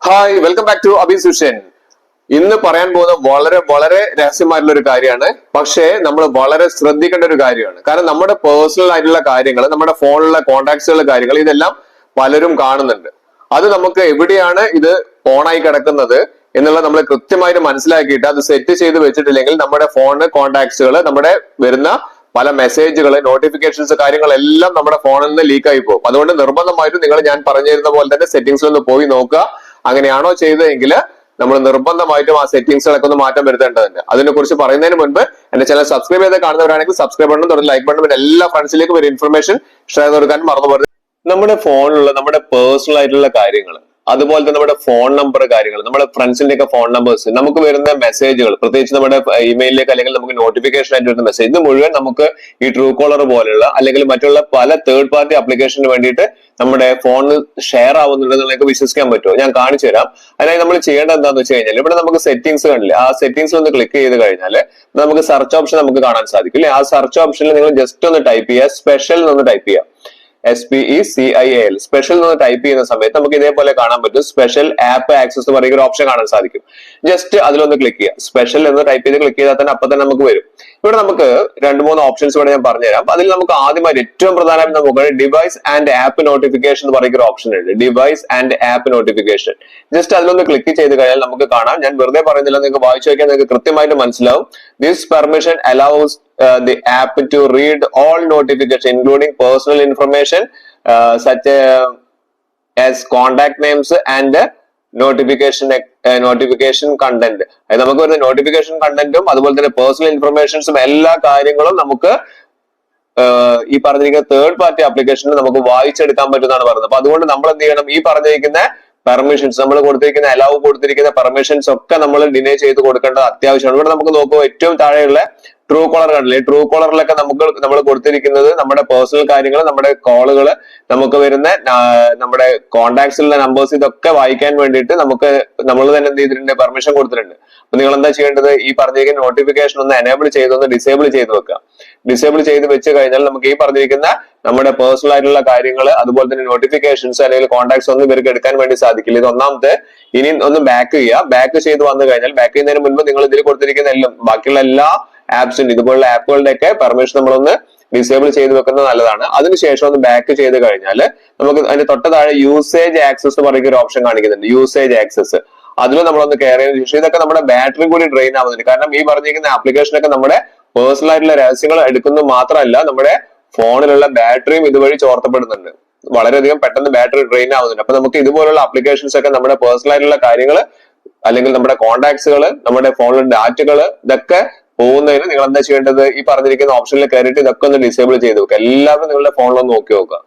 Hi welcome back to അഭിസുഷൻ. ഇന്ന് പറയാൻ പോകുന്ന വളരെ രഹസ്യമായിട്ടുള്ള ഒരു കാര്യമാണ്. പക്ഷേ നമ്മൾ വളരെ ശ്രദ്ധിക്കേണ്ട ഒരു കാര്യമാണ്. കാരണം നമ്മുടെ പേഴ്സണൽ ആയിട്ടുള്ള കാര്യങ്ങൾ, നമ്മുടെ ഫോണിലുള്ള കോൺടാക്ട്സുകളുടെ കാര്യങ്ങൾ, ഇതെല്ലാം പലരും കാണുന്നുണ്ട്. അത് നമുക്ക് എവിടെയാണ് ഇത് ഓണായി കിടക്കുന്നത് എന്നുള്ളത് നമ്മൾ കൃത്യമായിട്ട് മനസ്സിലാക്കിയിട്ട് അത് സെറ്റ് ചെയ്ത് വെച്ചിട്ടില്ലെങ്കിൽ നമ്മുടെ ഫോണിന് കോൺടാക്ട്സുകൾ, നമ്മുടെ വരുന്ന പല മെസ്സേജുകൾ, നോട്ടിഫിക്കേഷൻസ്, കാര്യങ്ങളെല്ലാം നമ്മുടെ ഫോണിൽ നിന്ന് ലീക്ക് ആയി പോകും. അതുകൊണ്ട് നിർബന്ധമായിട്ടും നിങ്ങൾ ഞാൻ പറഞ്ഞു തരുന്ന പോലെ തന്നെ സെറ്റിംഗ്സിൽ ഒന്ന് പോയി നോക്കുക. അങ്ങനെയാണോ ചെയ്തതെങ്കിൽ നമ്മൾ നിർബന്ധമായിട്ടും ആ സെറ്റിംഗ്സുകളൊക്കെ ഒന്ന് മാറ്റം വരുത്തേണ്ടതുണ്ട്. അതിനെ കുറിച്ച് പറയുന്നതിന് മുൻപ് എന്റെ ചാനൽ സബ്സ്ക്രൈബ് ചെയ്ത് കാണുന്നവരാണെങ്കിൽ സബ്സ്ക്രൈബ് ബട്ടൺ തുടർന്ന് ലൈക്ക് ബട്ടൺ, എല്ലാ ഫ്രണ്ട്സിലേക്കും ഒരു ഇൻഫർമേഷൻ ഷെയർ കൊടുക്കാൻ മറന്നു പോകരുത്. നമ്മുടെ ഫോണിലുള്ള നമ്മുടെ പേഴ്സണൽ ആയിട്ടുള്ള കാര്യങ്ങൾ, അതുപോലെ തന്നെ നമ്മുടെ ഫോൺ നമ്പർ കാര്യങ്ങൾ, നമ്മുടെ ഫ്രണ്ട്സിന്റെ ഒക്കെ ഫോൺ നമ്പേഴ്സ്, നമുക്ക് വരുന്ന മെസ്സേജുകൾ, പ്രത്യേകിച്ച് നമ്മുടെ ഇമെയിലിലേക്ക് അല്ലെങ്കിൽ നമുക്ക് നോട്ടിഫിക്കേഷൻ ആയിട്ട് വരുന്ന മെസ്സേജ്, ഇത് മുഴുവൻ നമുക്ക് ഈ ട്രൂ കോളർ പോലെയുള്ള അല്ലെങ്കിൽ മറ്റുള്ള പല തേർഡ് പാർട്ടി ആപ്ലിക്കേഷന് വേണ്ടിയിട്ട് നമ്മുടെ ഫോണിൽ ഷെയർ ആവുന്നുണ്ടെന്നുള്ളത് വിശ്വസിക്കാൻ പറ്റുമോ? ഞാൻ കാണിച്ചു തരാം. അതിനായി നമ്മൾ ചെയ്യേണ്ടത് എന്താണെന്ന് വെച്ച് കഴിഞ്ഞാൽ, ഇവിടെ നമുക്ക് സെറ്റിംഗ്സ് കണ്ടില്ലേ, ആ സെറ്റിംഗ്സിൽ ഒന്ന് ക്ലിക്ക് ചെയ്ത് കഴിഞ്ഞാൽ നമുക്ക് സെർച്ച് ഓപ്ഷൻ നമുക്ക് കാണാൻ സാധിക്കും അല്ലെ. ആ സെർച്ച് ഓപ്ഷനിൽ നിങ്ങൾ ജസ്റ്റ് ഒന്ന് ടൈപ്പ് ചെയ്യുക, സ്പെഷ്യൽ എന്നൊന്ന് ടൈപ്പ് ചെയ്യുക. SPECIAL സ്പെഷ്യൽ എന്ന് ടൈപ്പ് ചെയ്യുന്ന സമയത്ത് നമുക്ക് ഇതേപോലെ കാണാൻ പറ്റും. സ്പെഷ്യൽ ആപ്പ് ആക്സസ് എന്ന് പറയുന്ന ഒരു ഓപ്ഷൻ കാണാൻ സാധിക്കും. ജസ്റ്റ് അതിലൊന്ന് ക്ലിക്ക് ചെയ്യുക. സ്പെഷ്യൽ എന്ന് ടൈപ്പ് ചെയ്ത് ക്ലിക്ക് ചെയ്താൽ തന്നെ അപ്പൊ തന്നെ നമുക്ക് വരും. ഇവിടെ നമുക്ക് 2-3 ഓപ്ഷൻസ് ഇവിടെ ഞാൻ പറഞ്ഞുതരാം. അതിൽ നമുക്ക് ആദ്യമായി ഏറ്റവും പ്രധാനമായിട്ട് നമുക്ക് ഡിവൈസ് ആൻഡ് ആപ്പ് നോട്ടിഫിക്കേഷൻ എന്ന് പറയുന്ന ഒരു ഓപ്ഷൻ ഉണ്ട്. Device and app notification just അതിലൊന്ന് ക്ലിക്ക് ചെയ്ത് കഴിഞ്ഞാൽ നമുക്ക് കാണാം. ഞാൻ വെറുതെ പറയുന്നില്ല, നിങ്ങൾക്ക് വായിച്ചു നോക്കിയാൽ നിങ്ങൾക്ക് കൃത്യമായിട്ട് മനസ്സിലാവും. This permission allows the app to read all notifications including personal information such as contact names and notification content. അത് നമുക്ക് വരുന്ന നോട്ടിഫിക്കേഷൻ കണ്ടന്റും അതുപോലെ തന്നെ പേഴ്സണൽ ഇൻഫർമേഷൻസും എല്ലാ കാര്യങ്ങളും നമുക്ക് ഈ പറഞ്ഞിരിക്കുന്ന തേർഡ് പാർട്ടി ആപ്ലിക്കേഷനിൽ നമുക്ക് വായിച്ചെടുക്കാൻ പറ്റുന്നതാണ് പറയുന്നത്. അപ്പൊ അതുകൊണ്ട് നമ്മൾ എന്ത് ചെയ്യണം, ഈ പറഞ്ഞിരിക്കുന്ന പെർമിഷൻസ്, നമ്മൾ കൊടുത്തിരിക്കുന്ന അലൗ കൊടുത്തിരിക്കുന്ന പെർമിഷൻസ് ഒക്കെ നമ്മൾ ഡിനേ ചെയ്ത് കൊടുക്കേണ്ടത് അത്യാവശ്യമാണ്. ഇവിടെ നമുക്ക് നോക്കുമ്പോൾ ഏറ്റവും താഴെയുള്ള ട്രൂ കോളർ കണ്ടില്ലേ, ട്രൂ കോളറിലൊക്കെ നമ്മൾ കൊടുത്തിരിക്കുന്നത് നമ്മുടെ പേഴ്സണൽ കാര്യങ്ങൾ, നമ്മുടെ കോളുകൾ, നമുക്ക് വരുന്ന നമ്മുടെ കോൺടാക്ട്സിലുള്ള നമ്പേഴ്സ്, ഇതൊക്കെ വായിക്കാൻ വേണ്ടിയിട്ട് നമ്മൾ തന്നെ എന്ത് ചെയ്തിട്ടുണ്ട്, പെർമിഷൻ കൊടുത്തിട്ടുണ്ട്. അപ്പൊ നിങ്ങൾ എന്താ ചെയ്യേണ്ടത്, ഈ പറഞ്ഞിരിക്കുന്ന നോട്ടിഫിക്കേഷൻ ഒന്ന് എനേബിൾ ചെയ്തൊന്ന് ഡിസേബിൾ ചെയ്ത് വെക്കുക. ഡിസേബിൾ ചെയ്ത് വെച്ച് കഴിഞ്ഞാൽ നമുക്ക് ഈ പറഞ്ഞിരിക്കുന്ന നമ്മുടെ പേഴ്സണൽ ആയിട്ടുള്ള കാര്യങ്ങൾ, അതുപോലെ തന്നെ നോട്ടിഫിക്കേഷൻസ് അല്ലെങ്കിൽ കോൺടാക്ട്സ് ഒന്നും ഇവർക്ക് എടുക്കാൻ വേണ്ടി സാധിക്കില്ല. ഇത് ഒന്നാമത്തെ. ഇനി ഒന്ന് ബാക്ക് ചെയ്യുക. ബാക്ക് ചെയ്ത് വന്നു കഴിഞ്ഞാൽ, ബാക്ക് ചെയ്യുന്നതിന് മുൻപ് നിങ്ങൾ ഇതിൽ കൊടുത്തിരിക്കുന്ന എല്ലാം ബാക്കിയുള്ള എല്ലാ ആപ്സിന്റെ ഇതുപോലുള്ള ആപ്പുകളുടെ ഒക്കെ പെർമിഷൻ നമ്മളൊന്ന് ഡിസേബിൾ ചെയ്ത് വെക്കുന്നത് നല്ലതാണ്. അതിനുശേഷം ഒന്ന് ബാക്ക് ചെയ്ത് കഴിഞ്ഞാൽ നമുക്ക് അതിന്റെ തൊട്ട താഴെ യൂസേജ് ആക്സസ് എന്ന് പറയുന്ന ഒരു ഓപ്ഷൻ കാണിക്കുന്നുണ്ട്. യൂസേജ് ആക്സസ് അതിൽ നമ്മളൊന്ന് കയറി ശേഷം ഇതൊക്കെ നമ്മുടെ ബാറ്ററി കൂടി ഡ്രെയിൻ ആവുന്നുണ്ട്. കാരണം ഈ പറഞ്ഞിരിക്കുന്ന ആപ്ലിക്കേഷനൊക്കെ നമ്മുടെ പേഴ്സണൽ ആയിട്ടുള്ള രഹസ്യങ്ങൾ എടുക്കുന്നത് മാത്രമല്ല, നമ്മുടെ ഫോണിലുള്ള ബാറ്ററിയും ഇതുവഴി ചോർത്തപ്പെടുന്നുണ്ട്. വളരെയധികം പെട്ടെന്ന് ബാറ്ററി ഡ്രെയിൻ ആവുന്നുണ്ട്. അപ്പൊ നമുക്ക് ഇതുപോലുള്ള ആപ്ലിക്കേഷൻസ് ഒക്കെ നമ്മുടെ പേഴ്സണൽ ആയിട്ടുള്ള കാര്യങ്ങൾ അല്ലെങ്കിൽ നമ്മുടെ കോൺടാക്ട്സുകൾ, നമ്മുടെ ഫോണിലെ ഡാറ്റകൾ, ഇതൊക്കെ പോകുന്നതിന് നിങ്ങൾ എന്താ ചെയ്യേണ്ടത്, ഈ പറഞ്ഞിരിക്കുന്ന ഓപ്ഷനിൽ കയറിയിട്ട് ഇതൊക്കെ ഒന്ന് ഡിസേബിൾ ചെയ്ത് വെക്കുക. എല്ലാവരും നിങ്ങളുടെ ഫോണിലൊന്ന് നോക്കി നോക്കുക.